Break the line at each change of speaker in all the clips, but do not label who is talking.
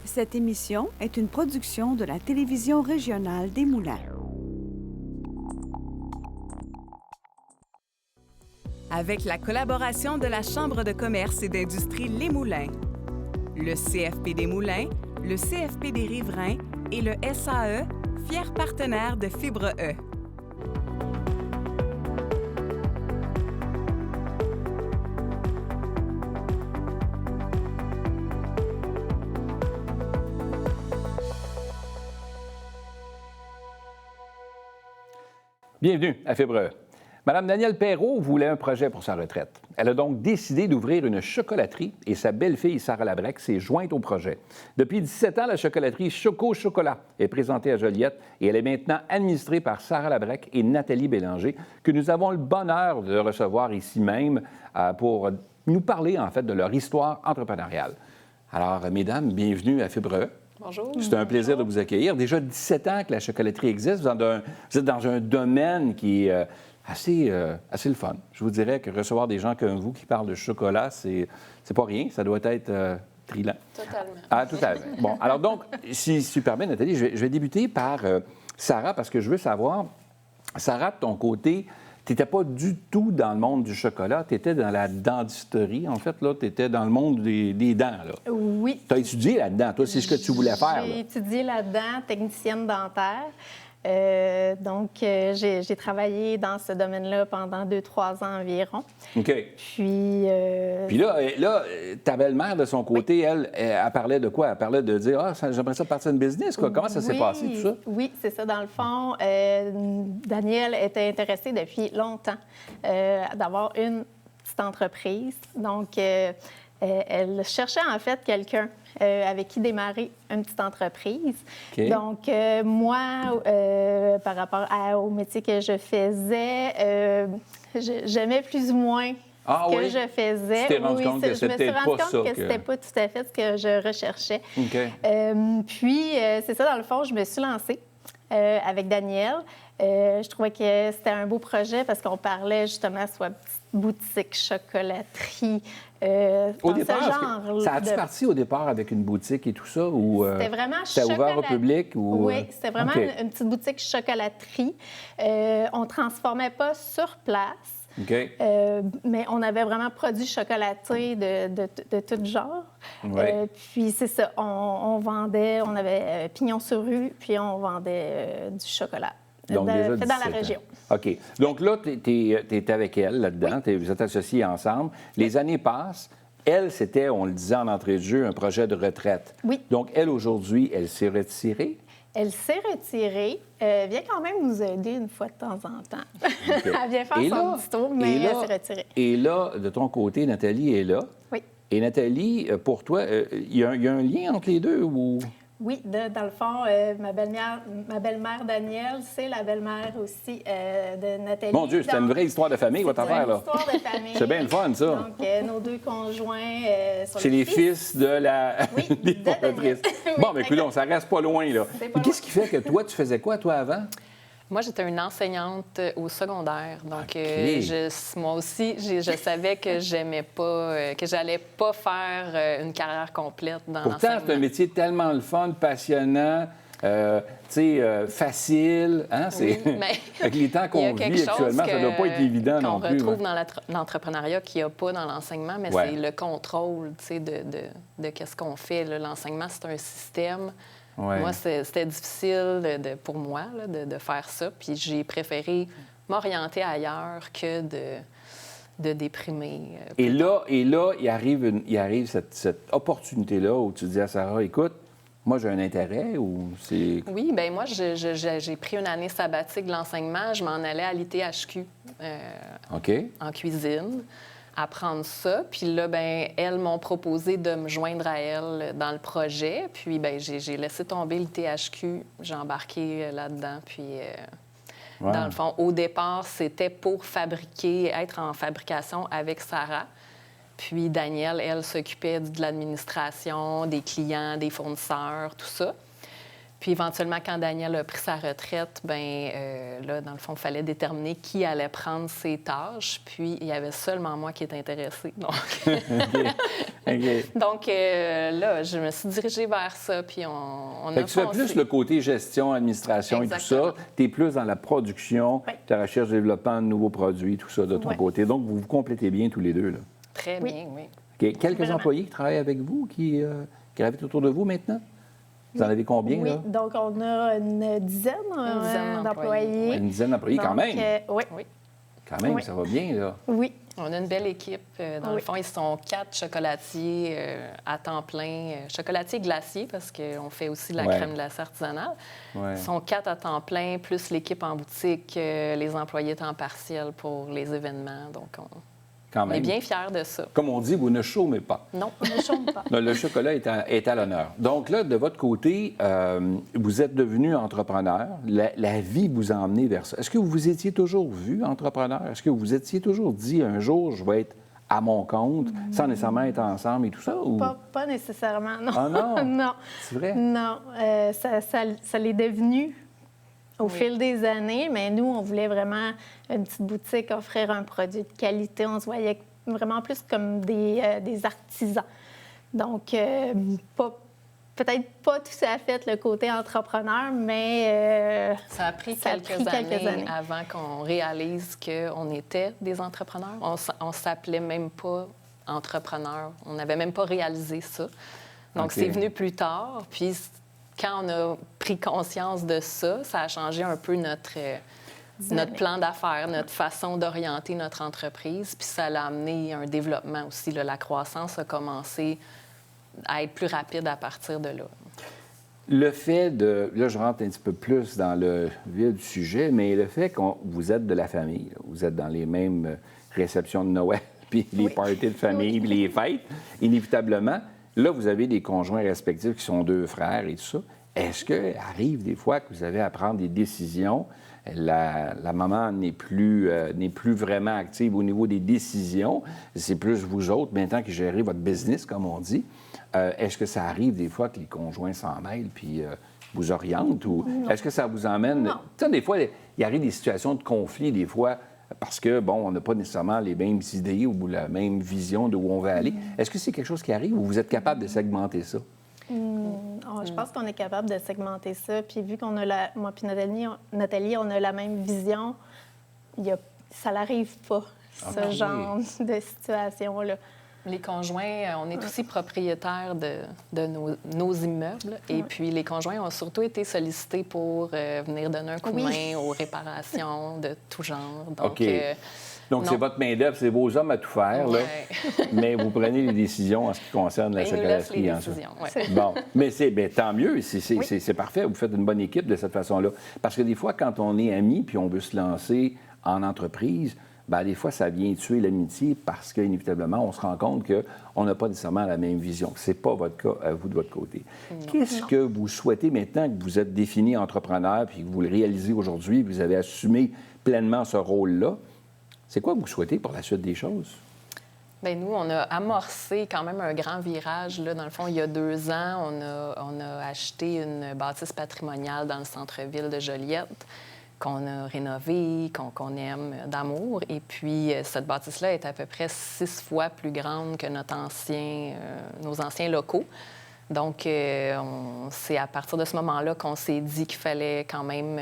Cette émission est une production de la télévision régionale des Moulins. Avec la collaboration de la Chambre de commerce et d'industrie Les Moulins, le CFP des Moulins, le CFP des Riverains et le SAE, fiers partenaires de Fibre E.
Bienvenue à Fibre E. Madame Danielle Perrault voulait un projet pour sa retraite. Elle a donc décidé d'ouvrir une chocolaterie et sa belle-fille Sarah Labrec s'est jointe au projet. Depuis 17 ans, la chocolaterie Choco Chocolat est présentée à Joliette et elle est maintenant administrée par Sarah Labrec et Nathalie Bélanger, que nous avons le bonheur de recevoir ici même pour nous parler en fait de leur histoire entrepreneuriale. Alors, mesdames, bienvenue à Fibre E.
Bonjour.
C'est un plaisir de vous accueillir. Déjà 17 ans que la chocolaterie existe. Vous êtes dans un domaine qui est assez le fun. Je vous dirais que recevoir des gens comme vous qui parlent de chocolat, c'est pas rien. Ça doit être trillant.
Totalement.
Ah, tout à fait. Bon, alors donc, si tu permets, Nathalie, je vais débuter par Sarah, parce que je veux savoir, Sarah, de ton côté, tu n'étais pas du tout dans le monde du chocolat, tu étais dans la dentisterie, en fait, là, tu étais dans le monde des dents, là.
Oui.
Tu as étudié là-dedans, toi, c'est ce que tu voulais faire, là.
J'ai étudié là-dedans, technicienne dentaire. J'ai travaillé dans ce domaine-là pendant 2-3 ans environ.
OK.
Puis
là, ta belle-mère, de son côté,
oui.
elle parlait de quoi? Elle parlait de dire, j'aimerais ça partir une business, quoi. Comment ça s'est passé, tout ça?
Oui, c'est ça. Dans le fond, Danielle était intéressée depuis longtemps d'avoir une petite entreprise. Donc, elle cherchait en fait quelqu'un avec qui démarrer une petite entreprise.
Okay.
Donc, moi, par rapport au métier que je faisais, j'aimais plus ou moins ce que je faisais.
Tu t'es rendu compte que c'était
je me suis rendu
pas
compte
ça
que c'était pas tout à fait ce que je recherchais.
Okay.
Puis, c'est ça, dans le fond, je me suis lancée avec Danielle. Je trouvais que c'était un beau projet parce qu'on parlait justement soit petite boutique, chocolaterie,
au départ, ça a-tu parti au départ avec une boutique et tout ça? Ou
c'était vraiment
c'était ouvert au public? Ou...
Oui, c'était vraiment une petite boutique chocolaterie. On ne transformait pas sur place.
Okay.
Mais on avait vraiment produits chocolatés de tout genre.
Ouais.
Puis c'est ça, on vendait, on avait pignon sur rue, puis on vendait du chocolat.
Donc, déjà
fait dans la région.
OK. Donc là, tu es avec elle là-dedans, oui. Vous êtes associés ensemble. Les années passent. Elle, c'était, on le disait en entrée de jeu, un projet de retraite.
Oui.
Donc, elle, aujourd'hui, elle s'est retirée?
Elle s'est retirée. Vient quand même nous aider une fois de temps en temps. Okay. Elle vient faire son petit tour, mais elle s'est retirée.
Et là, de ton côté, Nathalie est là.
Oui.
Et Nathalie, pour toi, il y a un lien entre les deux ou...
Oui, dans le fond, ma belle-mère Danielle, c'est la belle-mère aussi de Nathalie.
Mon Dieu, c'est une vraie histoire de famille, votre affaire, là.
C'est une histoire de famille.
C'est bien le fun, ça.
Donc, nos deux conjoints sont
c'est les fils de la...
Oui,
des fondatrices.
Oui,
bon, mais écoute, ça reste pas loin, là. Qu'est-ce qui fait que toi, tu faisais quoi, toi, avant?
Moi, j'étais une enseignante au secondaire. Donc, moi aussi, je savais que j'aimais pas, que j'allais pas faire une carrière complète dans l'enseignement.
Pourtant, c'est un métier tellement le fun, passionnant, facile. Hein?
Oui,
mais
avec les temps qu'on vit actuellement, ça ne doit pas être évident non plus.
On retrouve dans l'entrepreneuriat qu'il n'y a pas dans l'enseignement, mais c'est le contrôle de qu'est-ce qu'on fait. L'enseignement, c'est un système. Ouais. Moi, c'était difficile pour moi de faire ça. Puis j'ai préféré m'orienter ailleurs que de déprimer.
Et là, il arrive cette opportunité-là où tu dis à Sarah, écoute, moi, j'ai un intérêt ou c'est...
Oui, bien moi, j'ai pris une année sabbatique de l'enseignement. Je m'en allais à l'ITHQ en cuisine. Apprendre ça. Puis là, bien, elles m'ont proposé de me joindre à elles dans le projet. Puis, bien, j'ai laissé tomber le THQ. J'ai embarqué là-dedans. Puis, dans le fond, au départ, c'était pour être en fabrication avec Sarah. Puis, Danielle, elle, s'occupait de l'administration, des clients, des fournisseurs, tout ça. Puis éventuellement, quand Daniel a pris sa retraite, là, dans le fond, il fallait déterminer qui allait prendre ses tâches. Puis il y avait seulement moi qui était intéressée. Donc, là, je me suis dirigée vers ça. Puis on a
tu fais plus le côté gestion, administration. Exactement. Et tout ça. Tu es plus dans la production, la recherche, développement de nouveaux produits, tout ça de ton côté. Donc, vous vous complétez bien tous les deux, là.
Très bien, oui.
Okay. Quelques employés qui travaillent avec vous, qui gravitent autour de vous maintenant? Vous en avez combien, là?
Oui, donc on a une dizaine d'employés.
Une dizaine d'employés, quand même?
Oui.
Quand même, ça va bien, là.
Oui.
On a une belle équipe. Dans le fond, ils sont 4 chocolatiers à temps plein. Chocolatiers glaciers, parce qu'on fait aussi de la crème glacée artisanale. Ils sont 4 à temps plein, plus l'équipe en boutique, les employés temps partiel pour les événements. Donc, on est bien fiers de ça.
Comme on dit, vous ne chômez pas.
Non,
on ne chôme pas.
Le chocolat est à l'honneur. Donc là, de votre côté, vous êtes devenu entrepreneur. La vie vous a emmené vers ça. Est-ce que vous vous étiez toujours vu entrepreneur? Est-ce que vous vous étiez toujours dit, un jour, je vais être à mon compte, sans nécessairement être ensemble et tout ça? Ou...
Pas nécessairement, non.
Ah non?
Non.
C'est vrai?
Non. Ça l'est devenu au fil des années, mais nous, on voulait vraiment une petite boutique, offrir un produit de qualité. On se voyait vraiment plus comme des artisans. Donc, peut-être pas tout à fait le côté entrepreneur, mais...
ça a pris quelques années avant qu'on réalise qu'on était des entrepreneurs. On s'appelait même pas entrepreneur. On n'avait même pas réalisé ça. Donc, c'est venu plus tard. Puis, quand on a pris conscience de ça, ça a changé un peu notre plan d'affaires, notre façon d'orienter notre entreprise. Puis ça l'a amené un développement aussi. Là, la croissance a commencé à être plus rapide à partir de là.
Le fait de... Là, je rentre un petit peu plus dans le vif du sujet, mais le fait que vous êtes de la famille, vous êtes dans les mêmes réceptions de Noël, puis les parties de famille, puis les fêtes, inévitablement... Là, vous avez des conjoints respectifs qui sont 2 frères et tout ça. Est-ce qu'il arrive des fois que vous avez à prendre des décisions? La maman n'est plus vraiment active au niveau des décisions. C'est plus vous autres, maintenant, qui gérez votre business, comme on dit. Est-ce que ça arrive des fois que les conjoints s'en mêlent puis vous orientent? Ou est-ce que ça vous emmène... Tu sais, des fois, il arrive des situations de conflit, des fois... Parce que, bon, on n'a pas nécessairement les mêmes idées ou la même vision de où on veut aller. Est-ce que c'est quelque chose qui arrive ou vous êtes capable de segmenter ça?
Je pense qu'on est capable de segmenter ça. Puis vu qu'on a moi puis Nathalie, on a la même vision, ça n'arrive pas, ce genre de situation-là.
Les conjoints, on est aussi propriétaires de nos immeubles. Et puis, les conjoints ont surtout été sollicités pour venir donner un coup de main aux réparations de tout genre. Donc,
Donc c'est votre main-d'œuvre, c'est vos hommes à tout faire, là. Mais vous prenez les décisions en ce qui concerne la chocolaterie.
Les décisions,
Bon, mais tant mieux, c'est parfait. Vous faites une bonne équipe de cette façon-là. Parce que des fois, quand on est amis puis on veut se lancer en entreprise, bien, des fois, ça vient tuer l'amitié parce qu'inévitablement, on se rend compte qu'on n'a pas nécessairement la même vision. Ce n'est pas votre cas, vous, de votre côté. Qu'est-ce que vous souhaitez maintenant que vous êtes défini entrepreneur puis que vous le réalisez aujourd'hui, vous avez assumé pleinement ce rôle-là? C'est quoi que vous souhaitez pour la suite des choses?
Bien, nous, on a amorcé quand même un grand virage. Là. Dans le fond, il y a 2 ans, on a acheté une bâtisse patrimoniale dans le centre-ville de Joliette, qu'on a rénové, qu'on aime d'amour. Et puis, cette bâtisse-là est à peu près 6 fois plus grande que nos anciens locaux. Donc, c'est à partir de ce moment-là qu'on s'est dit qu'il fallait quand même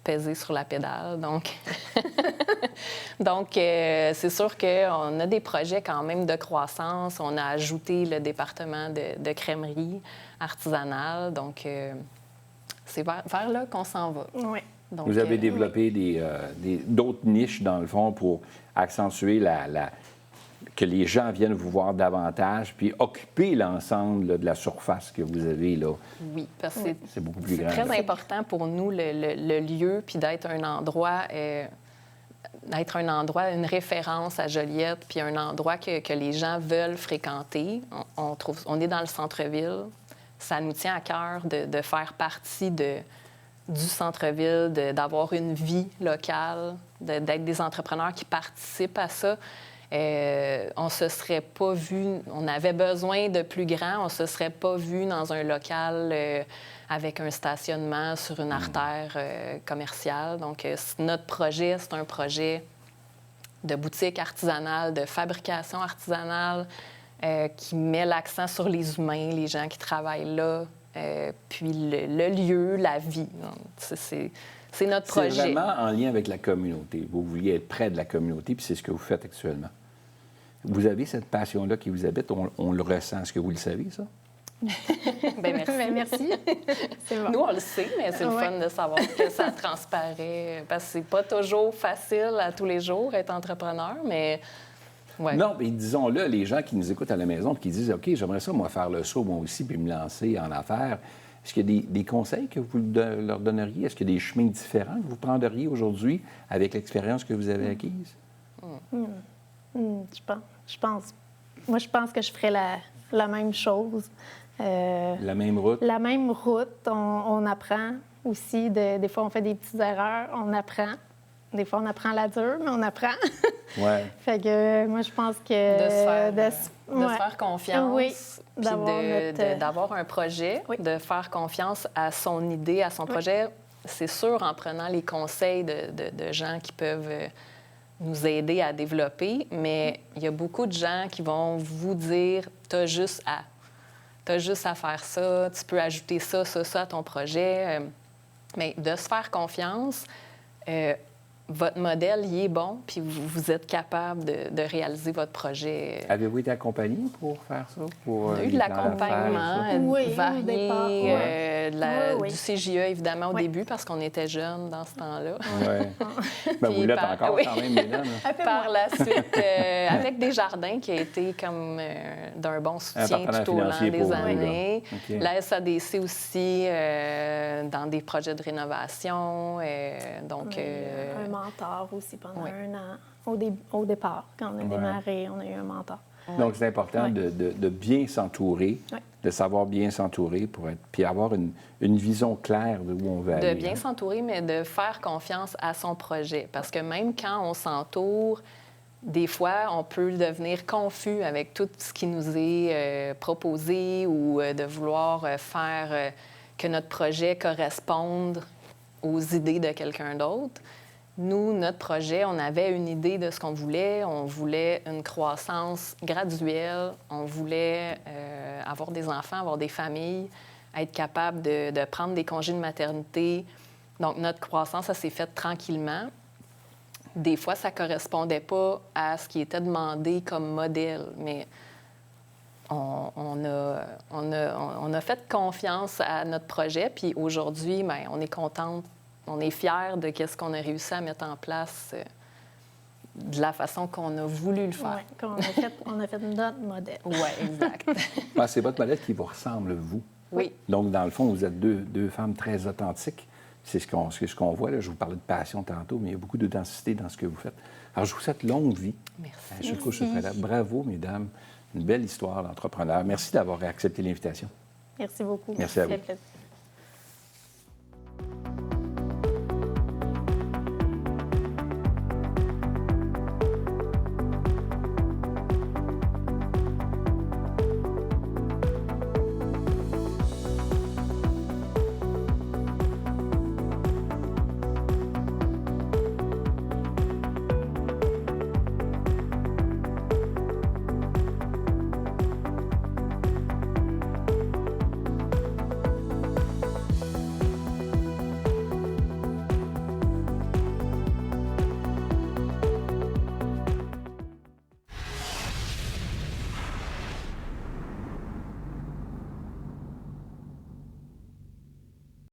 peser sur la pédale. Donc, c'est sûr qu'on a des projets quand même de croissance. On a ajouté le département de crèmerie artisanale. Donc, c'est vers là qu'on s'en va.
Oui.
Donc,
vous avez développé d'autres niches, dans le fond, pour accentuer que les gens viennent vous voir davantage, puis occuper l'ensemble de la surface que vous avez là.
Oui, parce que
c'est beaucoup plus grand.
C'est très important pour nous, le lieu, puis d'être un endroit... une référence à Joliette, puis un endroit que les gens veulent fréquenter. On est dans le centre-ville. Ça nous tient à cœur de faire partie du centre-ville, d'avoir une vie locale, d'être des entrepreneurs qui participent à ça. on se serait pas vu, on avait besoin de plus grand, on se serait pas vu dans un local avec un stationnement sur une artère commerciale. Donc, notre projet, c'est un projet de boutique artisanale, de fabrication artisanale, qui met l'accent sur les humains, les gens qui travaillent là, puis le lieu, la vie. C'est notre projet.
C'est vraiment en lien avec la communauté. Vous vouliez être près de la communauté, puis c'est ce que vous faites actuellement. Vous avez cette passion-là qui vous habite, on le ressent. Est-ce que vous le savez, ça?
Bien, merci.
Bien, merci. C'est bon.
Nous, on le sait, mais c'est le fun de savoir que ça transparaît. Parce que c'est pas toujours facile à tous les jours être entrepreneur, mais... Ouais.
Non, mais disons-le, les gens qui nous écoutent à la maison et qui disent « OK, j'aimerais ça, moi, faire le saut, moi aussi, puis me lancer en affaires », est-ce qu'il y a des conseils que vous leur donneriez? Est-ce qu'il y a des chemins différents que vous prendriez aujourd'hui avec l'expérience que vous avez acquise?
Je pense que je ferais la même chose.
La même route?
La même route. On apprend aussi. Des fois, on fait des petites erreurs. On apprend. Des fois, on apprend la dure, mais on apprend.
Ouais.
Fait que moi, je pense que...
De se faire confiance.
Oui.
D'avoir un projet, de faire confiance à son idée, à son projet. C'est sûr, en prenant les conseils de gens qui peuvent nous aider à développer, mais il y a beaucoup de gens qui vont vous dire « t'as juste à faire ça, tu peux ajouter ça à ton projet. » Mais de se faire confiance, votre modèle, il est bon, puis vous êtes capable de réaliser votre projet.
Avez-vous été accompagné pour faire ça?
On a eu de l'accompagnement varié, du CJE, évidemment, au début, parce qu'on était jeunes dans ce temps-là.
Oui. Bien, vous l'êtes encore quand même, mesdames.
Par la suite, avec Desjardins, qui a été comme d'un bon soutien tout au long des années. Okay. La SADC aussi, dans des projets de rénovation. Donc,
un mentor aussi pendant un an. Au départ, quand on a démarré, on a eu un mentor.
Donc, c'est important de bien s'entourer, de savoir bien s'entourer puis avoir une vision claire de où on veut aller.
De bien s'entourer, mais de faire confiance à son projet. Parce que même quand on s'entoure, des fois, on peut devenir confus avec tout ce qui nous est proposé ou de vouloir faire que notre projet corresponde aux idées de quelqu'un d'autre. Nous, notre projet, on avait une idée de ce qu'on voulait. On voulait une croissance graduelle. On voulait avoir des enfants, avoir des familles, être capable de prendre des congés de maternité. Donc, notre croissance, ça s'est fait tranquillement. Des fois, ça ne correspondait pas à ce qui était demandé comme modèle, mais on a fait confiance à notre projet. Puis aujourd'hui, bien, on est contente. On est fiers de ce qu'on a réussi à mettre en place de la façon qu'on a voulu le faire.
Oui, on a fait notre modèle.
Oui, exact.
C'est votre modèle qui vous ressemble, vous.
Oui.
Donc, dans le fond, vous êtes deux femmes très authentiques. C'est ce qu'on voit. Là. Je vous parlais de passion tantôt, mais il y a beaucoup de densité dans ce que vous faites. Alors, je vous souhaite longue vie.
Merci.
Bravo, mesdames. Une belle histoire d'entrepreneur. Merci d'avoir accepté l'invitation.
Merci beaucoup.
Merci à vous.